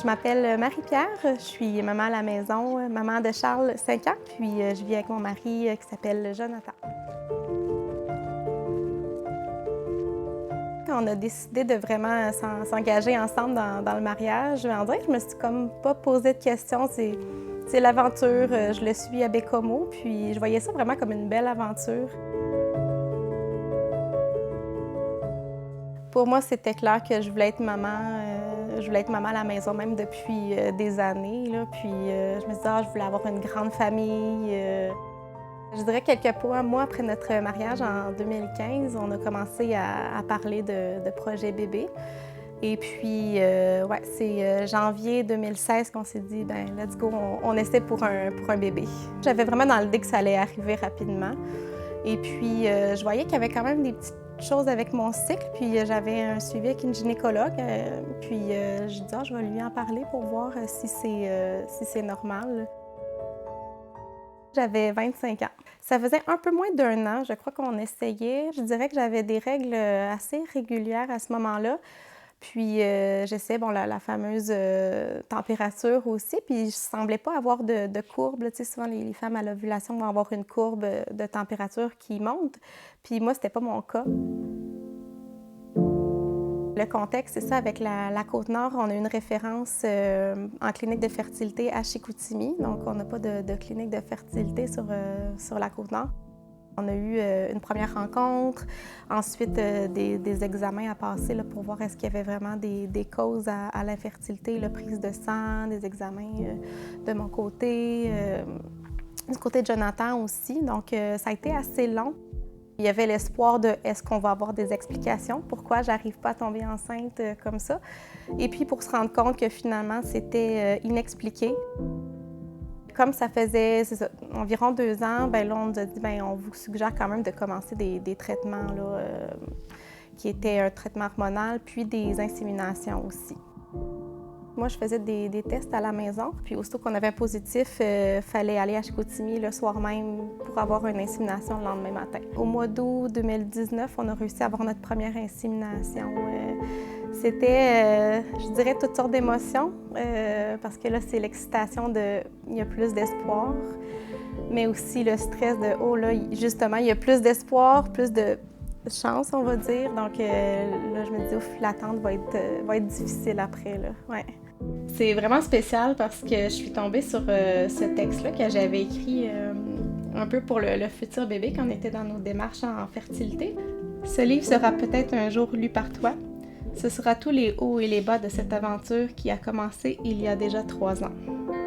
Je m'appelle Marie-Pierre, je suis maman à la maison, maman de Charles, 5 ans, puis je vis avec mon mari qui s'appelle Jonathan. Quand on a décidé de vraiment s'engager ensemble dans le mariage, on dirait que je me suis comme pas posé de questions. C'est l'aventure, je le suis à Bécomo, puis je voyais ça vraiment comme une belle aventure. Pour moi, c'était clair que je voulais être maman. Je voulais être maman à la maison, même depuis des années. Là. Puis je me disais, je voulais avoir une grande famille. Je dirais quelques mois après notre mariage, en 2015, on a commencé à parler de projet bébé. Et puis, ouais, c'est janvier 2016 qu'on s'est dit, ben let's go, on essaie pour un bébé. J'avais vraiment dans l'idée que ça allait arriver rapidement. Et puis, je voyais qu'il y avait quand même des petites choses avec mon cycle, puis j'avais un suivi avec une gynécologue. Puis, je dis, je vais lui en parler pour voir si c'est normal. J'avais 25 ans. Ça faisait un peu moins d'1 an, je crois qu'on essayait. Je dirais que j'avais des règles assez régulières à ce moment-là. Puis j'essayais, la fameuse température aussi, puis je ne semblais pas avoir de courbe. Tu sais, souvent, les femmes à l'ovulation vont avoir une courbe de température qui monte. Puis moi, c'était pas mon cas. Le contexte, c'est ça, avec la Côte-Nord, on a une référence en clinique de fertilité à Chicoutimi. Donc, on n'a pas de clinique de fertilité sur la Côte-Nord. On a eu une première rencontre, ensuite des examens à passer là, pour voir est-ce qu'il y avait vraiment des causes à l'infertilité, la prise de sang, des examens de mon côté, du côté de Jonathan aussi. Donc, ça a été assez long. Il y avait l'espoir de est-ce qu'on va avoir des explications, pourquoi j'arrive pas à tomber enceinte comme ça. Et puis pour se rendre compte que finalement, c'était inexpliqué. Comme ça faisait environ 2 ans, là, on nous a dit on vous suggère quand même de commencer des traitements là, qui étaient un traitement hormonal, puis des inséminations aussi. Moi, je faisais des tests à la maison, puis aussitôt qu'on avait un positif, il fallait aller à Chicoutimi le soir même pour avoir une insémination le lendemain matin. Au mois d'août 2019, on a réussi à avoir notre première insémination. C'était, je dirais, toutes sortes d'émotions, parce que là, c'est l'excitation il y a plus d'espoir, mais aussi le stress de, là, justement, il y a plus d'espoir, plus de chance, on va dire. Donc là, je me dis, l'attente va être difficile après, là. Ouais. C'est vraiment spécial parce que je suis tombée sur ce texte-là que j'avais écrit un peu pour le futur bébé quand on était dans nos démarches en fertilité. Ce livre sera peut-être un jour lu par toi. Ce sera tous les hauts et les bas de cette aventure qui a commencé il y a déjà 3 ans.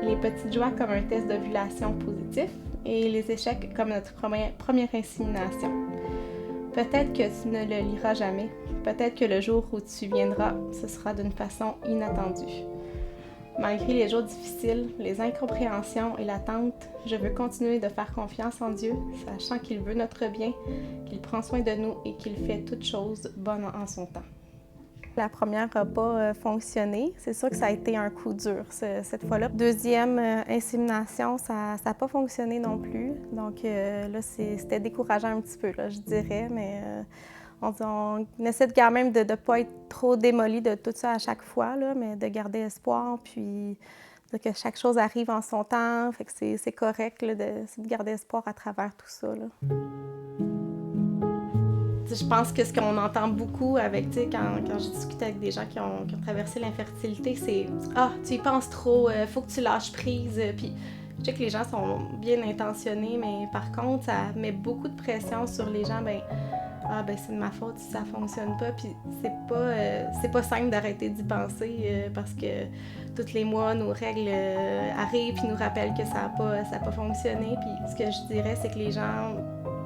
Les petites joies comme un test d'ovulation positif et les échecs comme notre première insémination. Peut-être que tu ne le liras jamais. Peut-être que le jour où tu viendras, ce sera d'une façon inattendue. Malgré les jours difficiles, les incompréhensions et l'attente, je veux continuer de faire confiance en Dieu, sachant qu'il veut notre bien, qu'il prend soin de nous et qu'il fait toutes choses bonnes en son temps. La première n'a pas fonctionné. C'est sûr que ça a été un coup dur cette fois-là. Deuxième insémination, ça n'a pas fonctionné non plus. Donc là, c'était décourageant un petit peu, là, je dirais, mais on essaie quand même de ne pas être trop démoli de tout ça à chaque fois, là, mais de garder espoir, puis que chaque chose arrive en son temps, fait que c'est correct là, de garder espoir à travers tout ça. Là. Je pense que ce qu'on entend beaucoup avec, quand je discute avec des gens qui ont traversé l'infertilité, c'est « Ah, tu y penses trop, faut que tu lâches prise. » Puis je sais que les gens sont bien intentionnés, mais par contre, ça met beaucoup de pression sur les gens. C'est de ma faute si ça fonctionne pas. Puis c'est pas simple d'arrêter d'y penser parce que tous les mois, nos règles arrivent et nous rappellent que ça a pas fonctionné. Puis ce que je dirais, c'est que les gens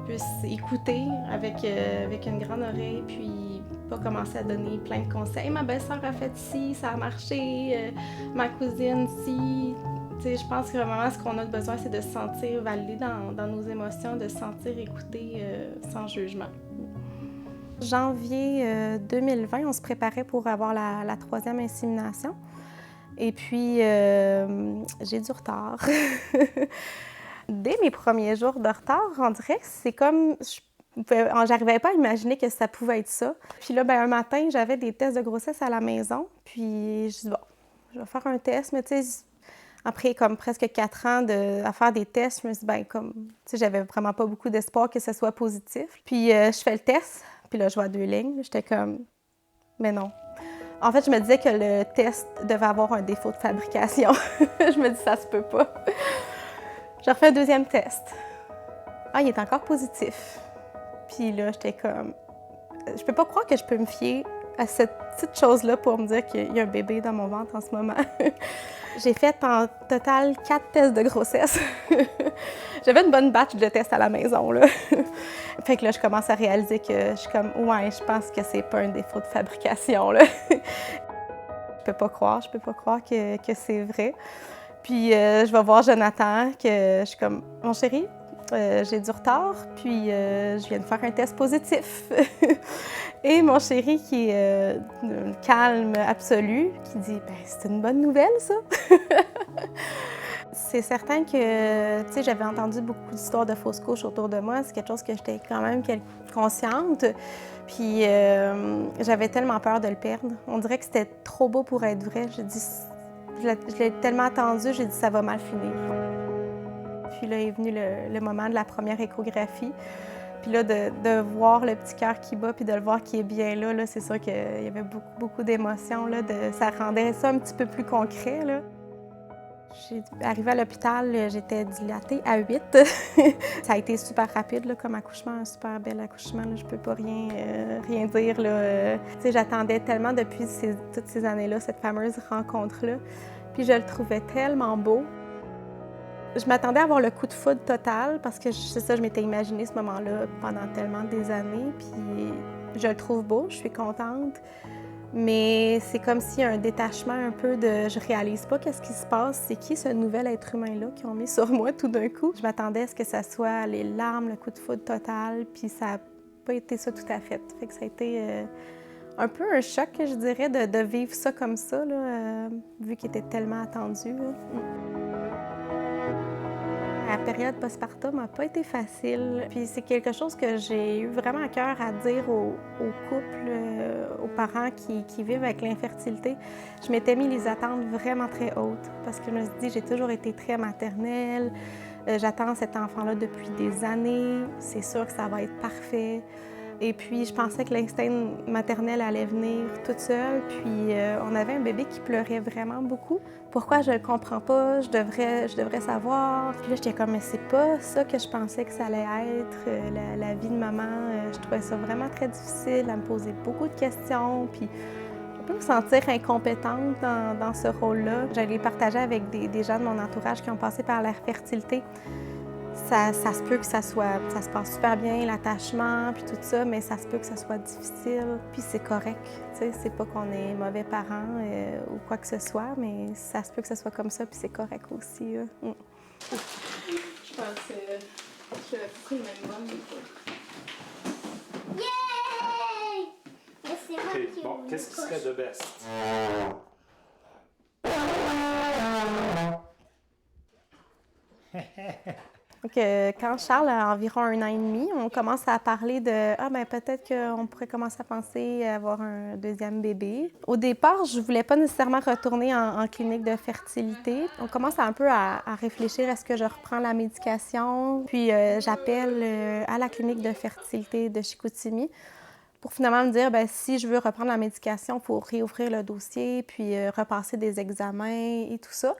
puissent écouter avec une grande oreille, puis pas commencer à donner plein de conseils. Ma belle-sœur a fait ci, ça a marché, ma cousine ci. Je pense que vraiment, ce qu'on a besoin, c'est de se sentir validé dans nos émotions, de se sentir écouté sans jugement. Janvier 2020, on se préparait pour avoir la 3e insémination. Et puis, j'ai du retard. Dès mes premiers jours de retard, on dirait que c'est comme... J'arrivais pas à imaginer que ça pouvait être ça. Puis là, un matin, j'avais des tests de grossesse à la maison. Puis je dis, bon, je vais faire un test. Mais tu sais, après comme presque 4 ans à faire des tests, je me suis dit, j'avais vraiment pas beaucoup d'espoir que ce soit positif. Puis je fais le test. Puis là, je vois 2 lignes. J'étais comme, mais non. En fait, je me disais que le test devait avoir un défaut de fabrication. Je me dis, ça se peut pas. Je refais un 2e test. Ah, il est encore positif. Puis là, j'étais comme... Je peux pas croire que je peux me fier à cette petite chose-là pour me dire qu'il y a un bébé dans mon ventre en ce moment. J'ai fait en total 4 tests de grossesse. J'avais une bonne batch de tests à la maison, là. Fait que là, je commence à réaliser que je suis comme... Ouais, je pense que c'est pas un défaut de fabrication, là. Je peux pas croire que c'est vrai. Puis je vais voir Jonathan, que je suis comme « Mon chéri, j'ai du retard, puis je viens de faire un test positif. » Et mon chéri, qui est d'un calme absolu, qui dit « c'est une bonne nouvelle, ça! » C'est certain que, j'avais entendu beaucoup d'histoires de fausses couches autour de moi. C'est quelque chose que j'étais quand même consciente. Puis j'avais tellement peur de le perdre. On dirait que c'était trop beau pour être vrai. Je l'ai tellement attendu, j'ai dit ça va mal finir. Puis là est venu le moment de la première échographie. Puis là, de voir le petit cœur qui bat, puis de le voir qui est bien là, c'est sûr qu'il y avait beaucoup d'émotions. Ça rendait ça un petit peu plus concret. Là. Arrivée à l'hôpital, j'étais dilatée à 8. Ça a été super rapide là, comme accouchement, un super bel accouchement. Là. Je peux pas rien dire. Là. J'attendais tellement depuis toutes ces années-là, cette fameuse rencontre-là. Puis je le trouvais tellement beau. Je m'attendais à avoir le coup de foudre total parce que c'est ça, je m'étais imaginé ce moment-là pendant tellement des années. Puis je le trouve beau, je suis contente. Mais c'est comme s'il y a un détachement un peu de... Je réalise pas qu'est-ce qui se passe. C'est qui ce nouvel être humain-là qu'ils ont mis sur moi tout d'un coup? Je m'attendais à ce que ça soit les larmes, le coup de foudre total, puis ça n'a pas été ça tout à fait. Fait que ça a été un peu un choc, je dirais, de vivre ça comme ça, là, vu qu'il était tellement attendu. Là. La période postpartum n'a pas été facile. Puis c'est quelque chose que j'ai eu vraiment à cœur à dire aux couples, aux parents qui vivent avec l'infertilité. Je m'étais mis les attentes vraiment très hautes parce que je me suis dit, j'ai toujours été très maternelle. J'attends cet enfant-là depuis des années. C'est sûr que ça va être parfait. Et puis, je pensais que l'instinct maternel allait venir toute seule. Puis, on avait un bébé qui pleurait vraiment beaucoup. Pourquoi je le comprends pas? Je devrais savoir. Puis là, j'étais comme, mais c'est pas ça que je pensais que ça allait être, la vie de maman. Je trouvais ça vraiment très difficile. Elle me posait beaucoup de questions. Puis, je peux me sentir incompétente dans ce rôle-là. J'allais partager avec des gens de mon entourage qui ont passé par la fertilité. Ça se peut que ça se passe super bien, l'attachement, puis tout ça, mais ça se peut que ça soit difficile, puis c'est correct. C'est pas qu'on est mauvais parents ou quoi que ce soit, mais ça se peut que ça soit comme ça, puis c'est correct aussi. Je pense que je fais beaucoup le même bon. Yeah! OK, bon, qu'est-ce qui serait de best? Donc, quand Charles a environ 1 an et demi, on commence à parler de « Ah, ben peut-être qu'on pourrait commencer à penser à avoir un deuxième bébé ». Au départ, je ne voulais pas nécessairement retourner en clinique de fertilité. On commence un peu à réfléchir, est-ce que je reprends la médication? Puis, j'appelle à la clinique de fertilité de Chicoutimi pour finalement me dire, bien, si je veux reprendre la médication, il faut réouvrir le dossier, puis repasser des examens et tout ça.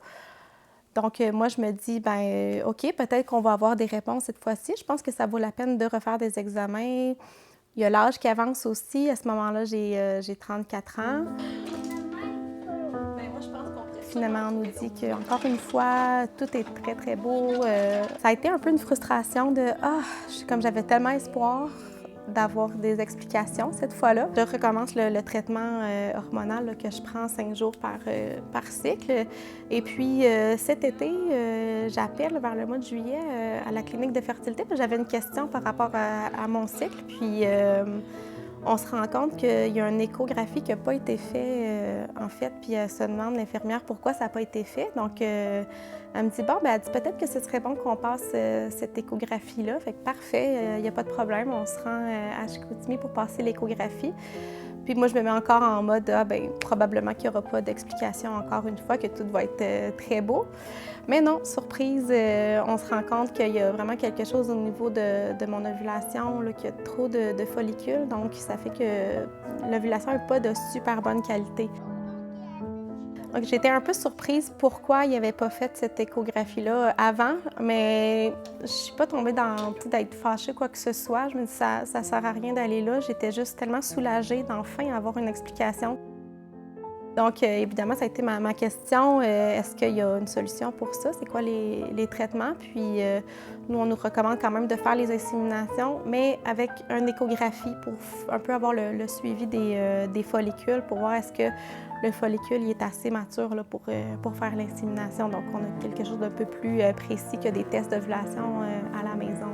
Donc, moi, je me dis, bien, OK, peut-être qu'on va avoir des réponses cette fois-ci. Je pense que ça vaut la peine de refaire des examens. Il y a l'âge qui avance aussi. À ce moment-là, j'ai 34 ans. Finalement, on nous dit qu'encore une fois, tout est très, très beau. Ça a été un peu une frustration de « Ah, comme j'avais tellement espoir d'avoir des explications cette fois-là. » Je recommence le traitement hormonal là, que je prends 5 jours par cycle. Et puis, cet été, j'appelle vers le mois de juillet à la clinique de fertilité parce que j'avais une question par rapport à mon cycle. Puis, on se rend compte qu'il y a une échographie qui n'a pas été faite, en fait, puis elle se demande, l'infirmière, pourquoi ça n'a pas été fait. Donc, elle me dit, bon, bien, elle dit peut-être que ce serait bon qu'on passe cette échographie-là. Fait que parfait, il n'y a pas de problème, on se rend à Chicoutimi pour passer l'échographie. Puis moi, je me mets encore en mode, ah, bien, probablement qu'il n'y aura pas d'explication encore une fois, que tout va être très beau. Mais non, surprise, on se rend compte qu'il y a vraiment quelque chose au niveau de mon ovulation, qu'il y a trop de follicules. Donc, ça fait que l'ovulation n'est pas de super bonne qualité. Donc, j'étais un peu surprise pourquoi il n'avait pas fait cette échographie-là avant, mais je ne suis pas tombée dans d'être fâchée quoi que ce soit. Je me dis ça ne sert à rien d'aller là. J'étais juste tellement soulagée d'enfin avoir une explication. Donc, évidemment, ça a été ma question. Est-ce qu'il y a une solution pour ça? C'est quoi les traitements? Puis, nous, on nous recommande quand même de faire les inséminations, mais avec une échographie pour un peu avoir le suivi des follicules pour voir est-ce que le follicule il est assez mature là, pour faire l'insémination. Donc, on a quelque chose d'un peu plus précis que des tests d'ovulation à la maison.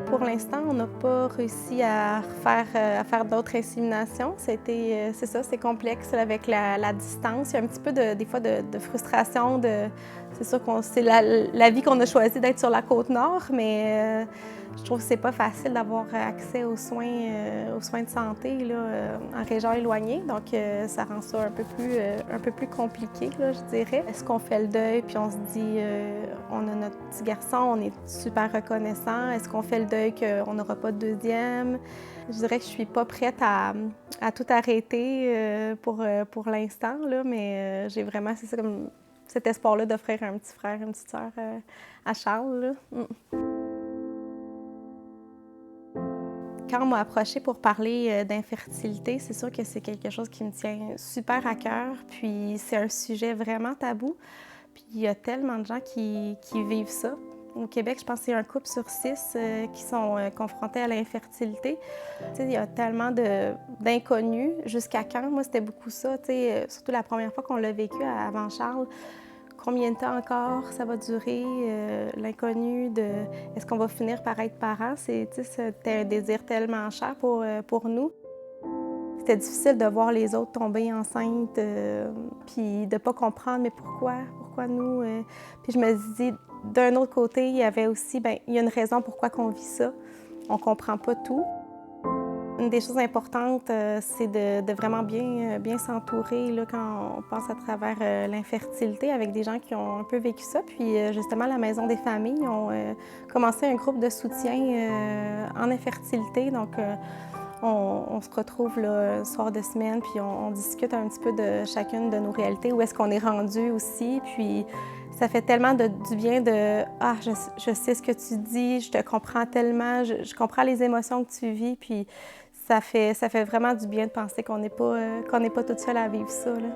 Pour l'instant, on n'a pas réussi à faire d'autres inséminations. C'est ça, c'est complexe avec la distance. Il y a un petit peu des fois de frustration. C'est sûr que c'est la vie qu'on a choisi d'être sur la Côte-Nord, mais je trouve que c'est pas facile d'avoir accès aux soins de santé là, en région éloignée. Donc, ça rend ça un peu plus compliqué, là, je dirais. Est-ce qu'on fait le deuil puis on se dit, on a notre petit garçon, on est super reconnaissant. Est-ce qu'on fait le deuil qu'on n'aura pas de deuxième? Je dirais que je suis pas prête à tout arrêter pour l'instant, là, mais j'ai vraiment, c'est ça, comme cet espoir-là d'offrir un petit frère, une petite sœur à Charles. Là. Quand on m'a approchée pour parler d'infertilité, c'est sûr que c'est quelque chose qui me tient super à cœur. Puis c'est un sujet vraiment tabou. Puis il y a tellement de gens qui vivent ça. Au Québec, je pense que c'est un couple sur 6 qui sont confrontés à l'infertilité. Il y a tellement d'inconnus. Jusqu'à quand? Moi, c'était beaucoup ça. Surtout la première fois qu'on l'a vécu avant Charles. Combien de temps encore ça va durer? L'inconnu de est-ce qu'on va finir par être parents? C'était un désir tellement cher pour nous. C'était difficile de voir les autres tomber enceintes, puis de ne pas comprendre, mais pourquoi nous? Puis je me dis, d'un autre côté, il y avait aussi, bien, il y a une raison pourquoi on vit ça. On ne comprend pas tout. Une des choses importantes, c'est de vraiment bien s'entourer là, quand on passe à travers l'infertilité avec des gens qui ont un peu vécu ça. Puis justement, la Maison des familles ont commencé un groupe de soutien en infertilité. Donc, on se retrouve là, un soir de semaine, puis on discute un petit peu de chacune de nos réalités, où est-ce qu'on est rendu aussi. Puis ça fait tellement du bien de « Ah, je sais ce que tu dis, je te comprends tellement, je comprends les émotions que tu vis. » Puis ça fait vraiment du bien de penser qu'on n'est pas toute seule à vivre ça. Là.